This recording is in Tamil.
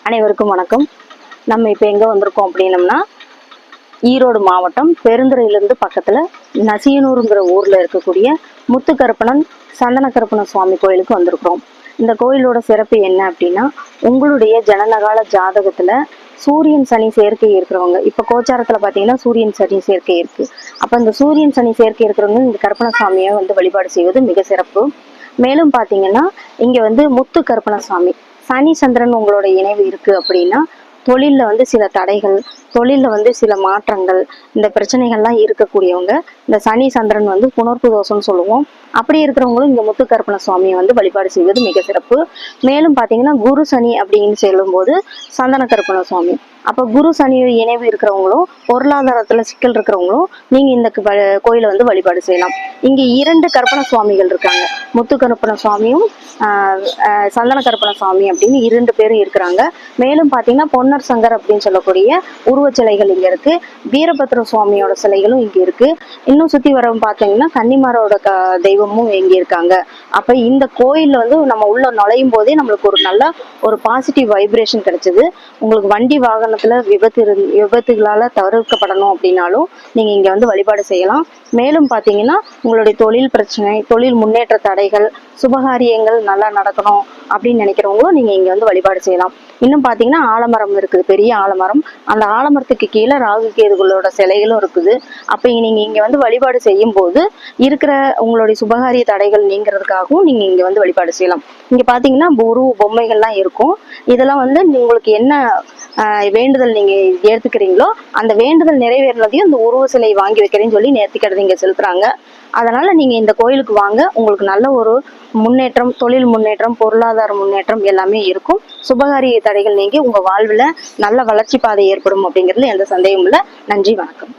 அனைவருக்கும் வணக்கம். நம்ம இப்போ எங்கே வந்திருக்கோம் அப்படின்னம்னா, ஈரோடு மாவட்டம் பெருந்துறையிலிருந்து பக்கத்தில் நசியனூருங்கிற ஊரில் இருக்கக்கூடிய முத்துக்கருப்பணன் சந்தனக்கருப்பணன் சுவாமி கோயிலுக்கு வந்திருக்கிறோம். இந்த கோயிலோட சிறப்பு என்ன அப்படின்னா, உங்களுடைய ஜனனகால ஜாதகத்தில் சூரியன் சனி சேர்க்கை இருக்கிறவங்க, இப்போ கோச்சாரத்தில் பார்த்தீங்கன்னா சூரியன் சனி சேர்க்கை இருக்கு. அப்போ இந்த சூரியன் சனி சேர்க்கை இருக்கிறவங்க இந்த கருப்பண சுவாமியை வழிபாடு செய்வது மிக சிறப்பு. மேலும் பார்த்தீங்கன்னா இங்கே முத்து கருப்பண சுவாமி சனி சந்திரன் உங்களோட இணைவு இருக்கு அப்படின்னா தொழிலில் சில தடைகள், தொழிலில் சில மாற்றங்கள், இந்த பிரச்சனைகள்லாம் இருக்கக்கூடியவங்க இந்த சனி சந்திரன் புணர்ப்பு தோஷம்னு சொல்லுவோம். அப்படி இருக்கிறவங்களும் இங்கே முத்துக்கருப்பண சுவாமியை வழிபாடு செய்வது மிக சிறப்பு. மேலும் பார்த்தீங்கன்னா குரு சனி அப்படின்னு சொல்லும்போது சந்தன கருப்பண சுவாமி. அப்போ குரு சனி இணைவு இருக்கிறவங்களும் பொருளாதாரத்தில் சிக்கல் இருக்கிறவங்களும் நீங்கள் இந்த கோயிலை வழிபாடு செய்யலாம். இங்கே 2 கருப்பண சுவாமிகள் இருக்காங்க. முத்து கருப்பண சுவாமியும் சந்தன கருப்பண சுவாமி அப்படின்னு 2 பேரும் இருக்கிறாங்க. மேலும் பார்த்தீங்கன்னா பொன்னர் சங்கர் அப்படின்னு சொல்லக்கூடிய உருவச்சிலைகள் இங்கே இருக்கு. வீரபத்ர சுவாமியோட சிலைகளும் இங்கே இருக்கு. இன்னும் சுற்றி வரவும் பார்த்தீங்கன்னா கன்னிமாரோட தெய்வமும் இங்கே இருக்காங்க. அப்போ இந்த கோயிலில் நம்ம உள்ள நுழையும் போதே நம்மளுக்கு ஒரு நல்ல ஒரு பாசிட்டிவ் வைப்ரேஷன் கிடைச்சது. உங்களுக்கு வண்டி வாகனத்தில் விபத்துகளால் தவிர்க்கப்படணும் அப்படின்னாலும் நீங்கள் இங்கே வழிபாடு செய்யலாம். மேலும் பார்த்தீங்கன்னா உங்களுடைய தொழில் பிரச்சனை, தொழில் முன்னேற்ற தடைகள், சுபகாரியங்கள் நல்லா நடக்கணும் அப்படின்னு நினைக்கிறவங்களும் நீங்கள் இங்கே வழிபாடு செய்யலாம். இன்னும் பார்த்தீங்கன்னா ஆலமரம் இருக்குது, பெரிய ஆலமரம். அந்த ஆலமரத்துக்கு கீழே ராகு கேதுகளோட சிலைகளும் இருக்குது. அப்போ நீங்கள் இங்கே வழிபாடு செய்யும் போது இருக்கிற உங்களுடைய சுபகாரிய தடைகள் நீங்கிறதுக்காகவும் நீங்கள் இங்கே வழிபாடு செய்யலாம். இங்கே பார்த்தீங்கன்னா உருவ பொம்மைகள்லாம் இருக்கும். இதெல்லாம் உங்களுக்கு என்ன வேண்டுதல் நீங்க ஏத்துக்கிறீங்களோ அந்த வேண்டுதல் நிறைவேறினதையும் இந்த உருவ சிலை வாங்கி வைக்கிறேன்னு சொல்லி நேர்த்திக்கடை இங்க செலுத்துறாங்க. அதனால நீங்க இந்த கோயிலுக்கு வாங்க, உங்களுக்கு நல்ல ஒரு முன்னேற்றம், தொழில் முன்னேற்றம், பொருளாதார முன்னேற்றம் எல்லாமே இருக்கும். சுபகாரிய தடைகள் நீங்கி உங்க வாழ்வுல நல்ல வளர்ச்சி பாதை ஏற்படும் அப்படிங்கிறதுல எந்த சந்தேகமும் இல்லை. நன்றி, வணக்கம்.